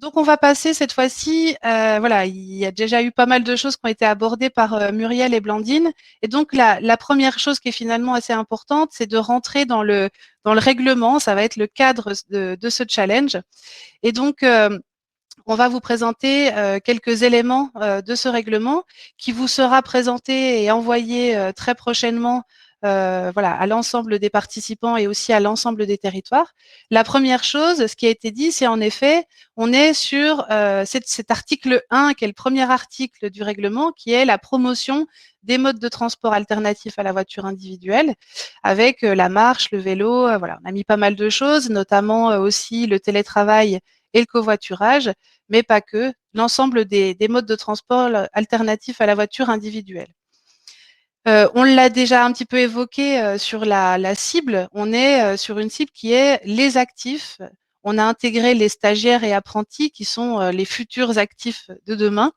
Donc, on va passer cette fois-ci, voilà, il y a déjà eu pas mal de choses qui ont été abordées par Muriel et Blandine. Et donc, la première chose qui est finalement assez importante, c'est de rentrer dans le règlement. Ça va être le cadre de ce challenge. Et donc, on va vous présenter quelques éléments de ce règlement qui vous sera présenté et envoyé très prochainement voilà, à l'ensemble des participants et aussi à l'ensemble des territoires. La première chose, ce qui a été dit, c'est en effet, on est sur cet article 1, qui est le premier article du règlement, qui est la promotion des modes de transport alternatifs à la voiture individuelle, avec la marche, le vélo, voilà, on a mis pas mal de choses, notamment aussi le télétravail et le covoiturage, mais pas que, l'ensemble des modes de transport alternatifs à la voiture individuelle. On l'a déjà un petit peu évoqué sur la cible. On est sur une cible qui est les actifs. On a intégré les stagiaires et apprentis qui sont les futurs actifs de demain.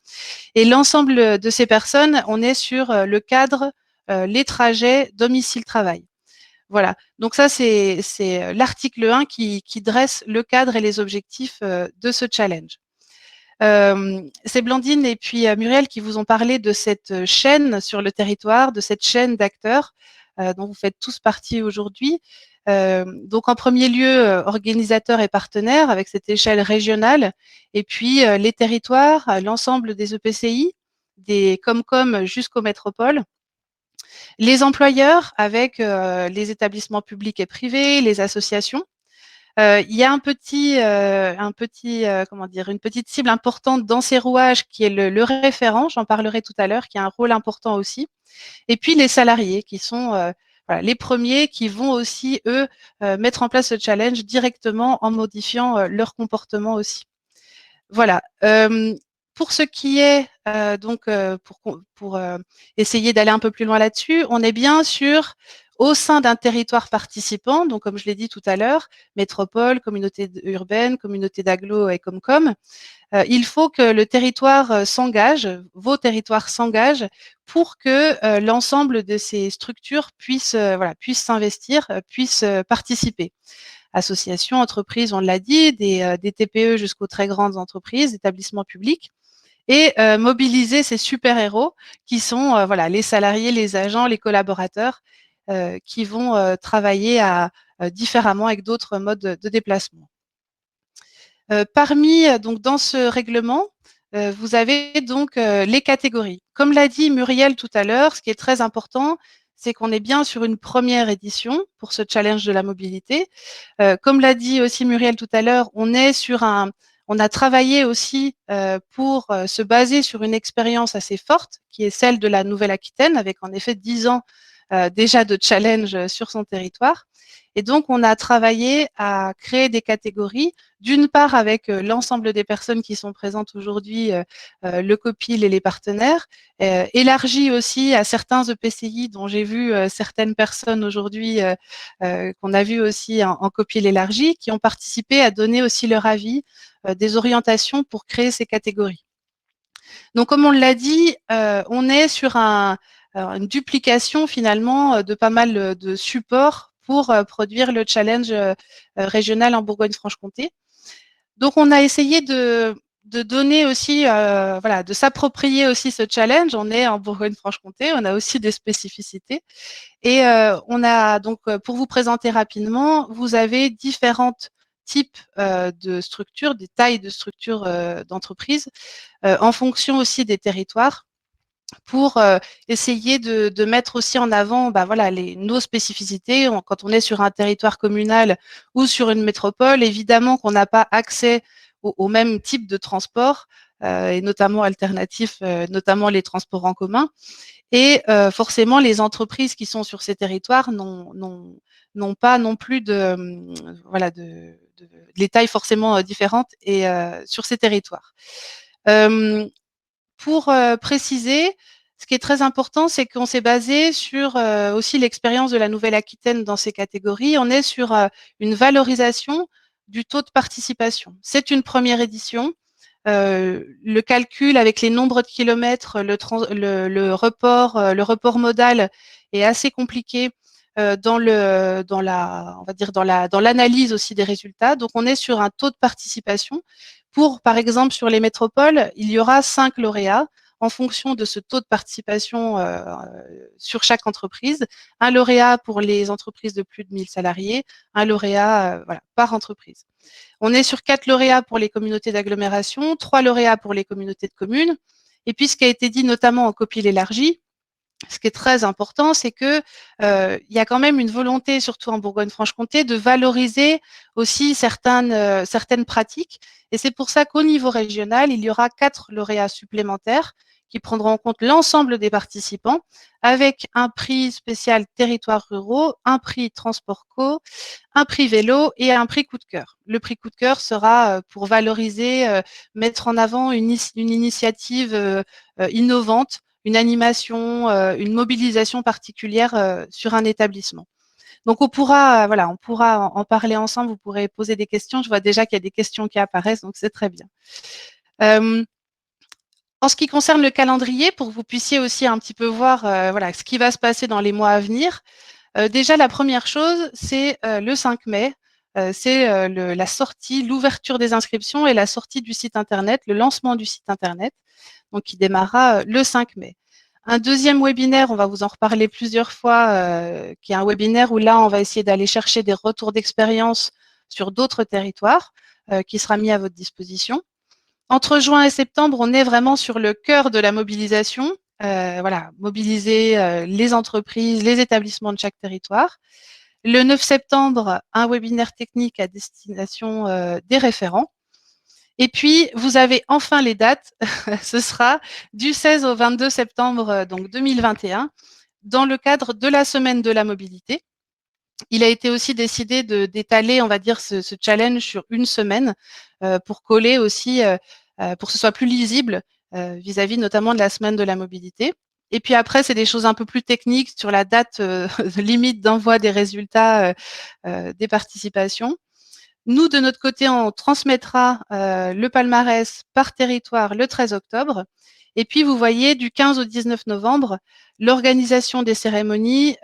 Et l'ensemble de ces personnes, on est sur le cadre, les trajets, domicile-travail. Voilà. Donc ça, c'est l'article 1 qui dresse le cadre et les objectifs de ce challenge. C'est Blandine et puis Muriel qui vous ont parlé de cette chaîne sur le territoire, de cette chaîne d'acteurs dont vous faites tous partie aujourd'hui. Donc en premier lieu, organisateurs et partenaires avec cette échelle régionale, et puis les territoires, l'ensemble des EPCI, des Comcom jusqu'aux métropoles, les employeurs avec les établissements publics et privés, les associations. Il y a comment dire, une petite cible importante dans ces rouages qui est le référent, j'en parlerai tout à l'heure, qui a un rôle important aussi. Et puis les salariés qui sont voilà, les premiers qui vont aussi, eux, mettre en place ce challenge directement en modifiant leur comportement aussi. Voilà. Pour ce qui est donc pour essayer d'aller un peu plus loin là-dessus, on est bien sûr au sein d'un territoire participant, donc comme je l'ai dit tout à l'heure, métropole, communauté urbaine, communauté d'agglo et Comcom. Il faut que le territoire s'engage, vos territoires s'engagent pour que l'ensemble de ces structures puissent voilà, puissent s'investir, puissent participer. Associations, entreprises, on l'a dit, des TPE jusqu'aux très grandes entreprises, établissements publics, et mobiliser ces super-héros qui sont voilà, les salariés, les agents, les collaborateurs qui vont travailler différemment avec d'autres modes de déplacement. Parmi donc dans ce règlement, vous avez donc les catégories. Comme l'a dit Muriel tout à l'heure, ce qui est très important, c'est qu'on est bien sur une première édition pour ce challenge de la mobilité. Comme l'a dit aussi Muriel tout à l'heure, on a travaillé aussi pour se baser sur une expérience assez forte, qui est celle de la Nouvelle-Aquitaine, avec en effet 10 ans déjà de challenge sur son territoire. Et donc, on a travaillé à créer des catégories, d'une part avec l'ensemble des personnes qui sont présentes aujourd'hui, le COPIL et les partenaires, élargi aussi à certains EPCI dont j'ai vu certaines personnes aujourd'hui qu'on a vu aussi en COPIL élargi, qui ont participé à donner aussi leur avis, des orientations pour créer ces catégories. Donc, comme on l'a dit, on est sur une duplication finalement de pas mal de supports pour produire le challenge régional en Bourgogne-Franche-Comté. Donc, on a essayé de donner aussi, voilà, de s'approprier aussi ce challenge. On est en Bourgogne-Franche-Comté, on a aussi des spécificités. Et on a donc, pour vous présenter rapidement, vous avez différentes types de structures, des tailles de structures d'entreprise, en fonction aussi des territoires, pour essayer de mettre aussi en avant bah, voilà, nos spécificités. Quand on est sur un territoire communal ou sur une métropole, évidemment qu'on n'a pas accès au même type de transport, et notamment alternatifs, notamment les transports en commun. Et forcément, les entreprises qui sont sur ces territoires n'ont pas non plus voilà, les tailles forcément différentes et sur ces territoires. Pour préciser, ce qui est très important, c'est qu'on s'est basé sur aussi l'expérience de la Nouvelle-Aquitaine dans ces catégories. On est sur une valorisation du taux de participation. C'est une première édition. Le calcul avec les nombres de kilomètres, le report modal est assez compliqué on va dire dans l'analyse aussi des résultats. Donc, on est sur un taux de participation. Pour, par exemple, sur les métropoles, il y aura 5 lauréats en fonction de ce taux de participation sur chaque entreprise. Un lauréat pour les entreprises de plus de 1000 salariés, un lauréat voilà, par entreprise. On est sur 4 lauréats pour les communautés d'agglomération, 3 lauréats pour les communautés de communes. Et puis, ce qui a été dit notamment en copie l'élargie, ce qui est très important, c'est que il y a quand même une volonté, surtout en Bourgogne-Franche-Comté, de valoriser aussi certaines pratiques. Et c'est pour ça qu'au niveau régional, il y aura 4 lauréats supplémentaires qui prendront en compte l'ensemble des participants, avec un prix spécial territoires ruraux, un prix transport co, un prix vélo et un prix coup de cœur. Le prix coup de cœur sera pour valoriser, mettre en avant une initiative innovante, une animation, une mobilisation particulière sur un établissement. Donc on pourra, voilà, on pourra en parler ensemble. Vous pourrez poser des questions. Je vois déjà qu'il y a des questions qui apparaissent, donc c'est très bien. En ce qui concerne le calendrier, pour que vous puissiez aussi un petit peu voir, voilà, ce qui va se passer dans les mois à venir. Déjà, la première chose, c'est le 5 mai. C'est la sortie, l'ouverture des inscriptions et la sortie du site internet, le lancement du site internet, donc qui démarrera le 5 mai. Un deuxième webinaire, on va vous en reparler plusieurs fois, qui est un webinaire où là, on va essayer d'aller chercher des retours d'expérience sur d'autres territoires, qui sera mis à votre disposition. Entre juin et septembre, on est vraiment sur le cœur de la mobilisation. Voilà, mobiliser les entreprises, les établissements de chaque territoire. Le 9 septembre, un webinaire technique à destination des référents. Et puis, vous avez enfin les dates. Ce sera du 16 au 22 septembre donc 2021, dans le cadre de la semaine de la mobilité. Il a été aussi décidé d'étaler, on va dire, ce challenge sur une semaine pour coller aussi, pour que ce soit plus lisible vis-à-vis notamment de la semaine de la mobilité. Et puis après, c'est des choses un peu plus techniques sur la date limite d'envoi des résultats des participations. Nous, de notre côté, on transmettra le palmarès par territoire le 13 octobre. Et puis, vous voyez, du 15 au 19 novembre, l'organisation des cérémonies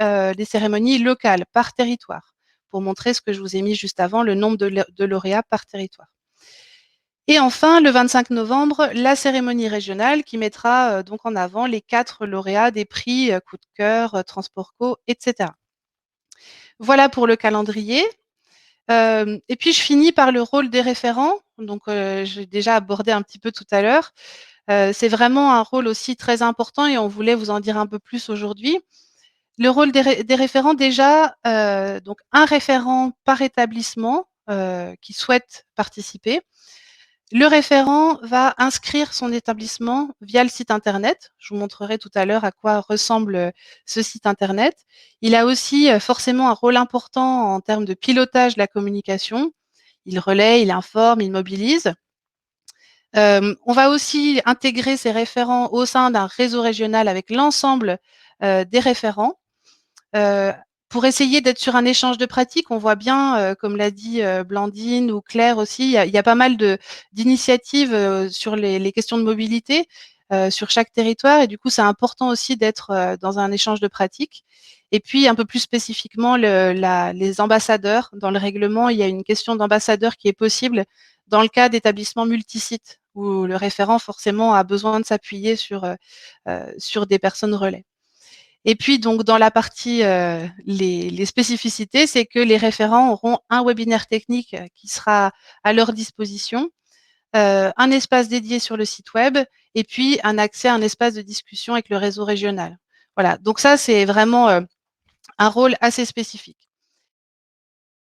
locales par territoire, pour montrer ce que je vous ai mis juste avant, le nombre de lauréats par territoire. Et enfin, le 25 novembre, la cérémonie régionale qui mettra donc en avant les 4 lauréats des prix coup de cœur, Transport Co, etc. Voilà pour le calendrier. Et puis je finis par le rôle des référents. Donc, j'ai déjà abordé un petit peu tout à l'heure. C'est vraiment un rôle aussi très important et on voulait vous en dire un peu plus aujourd'hui. Le rôle des référents, déjà, donc un référent par établissement qui souhaite participer. Le référent va inscrire son établissement via le site internet. Je vous montrerai tout à l'heure à quoi ressemble ce site internet. Il a aussi forcément un rôle important en termes de pilotage de la communication. Il relaie, il informe, il mobilise. On va aussi intégrer ces référents au sein d'un réseau régional avec l'ensemble des référents. Heu, pour essayer d'être sur un échange de pratiques, on voit bien, comme l'a dit, Blandine ou Claire aussi, il y a pas mal d'initiatives, sur les questions de mobilité, sur chaque territoire et du coup, c'est important aussi d'être, dans un échange de pratiques et puis un peu plus spécifiquement les ambassadeurs. Dans le règlement, il y a une question d'ambassadeur qui est possible dans le cas d'établissements multisites où le référent forcément a besoin de s'appuyer sur des personnes relais. Et puis donc dans la partie, les spécificités, c'est que les référents auront un webinaire technique qui sera à leur disposition, un espace dédié sur le site web et puis un accès à un espace de discussion avec le réseau régional. Voilà, donc ça c'est vraiment, un rôle assez spécifique.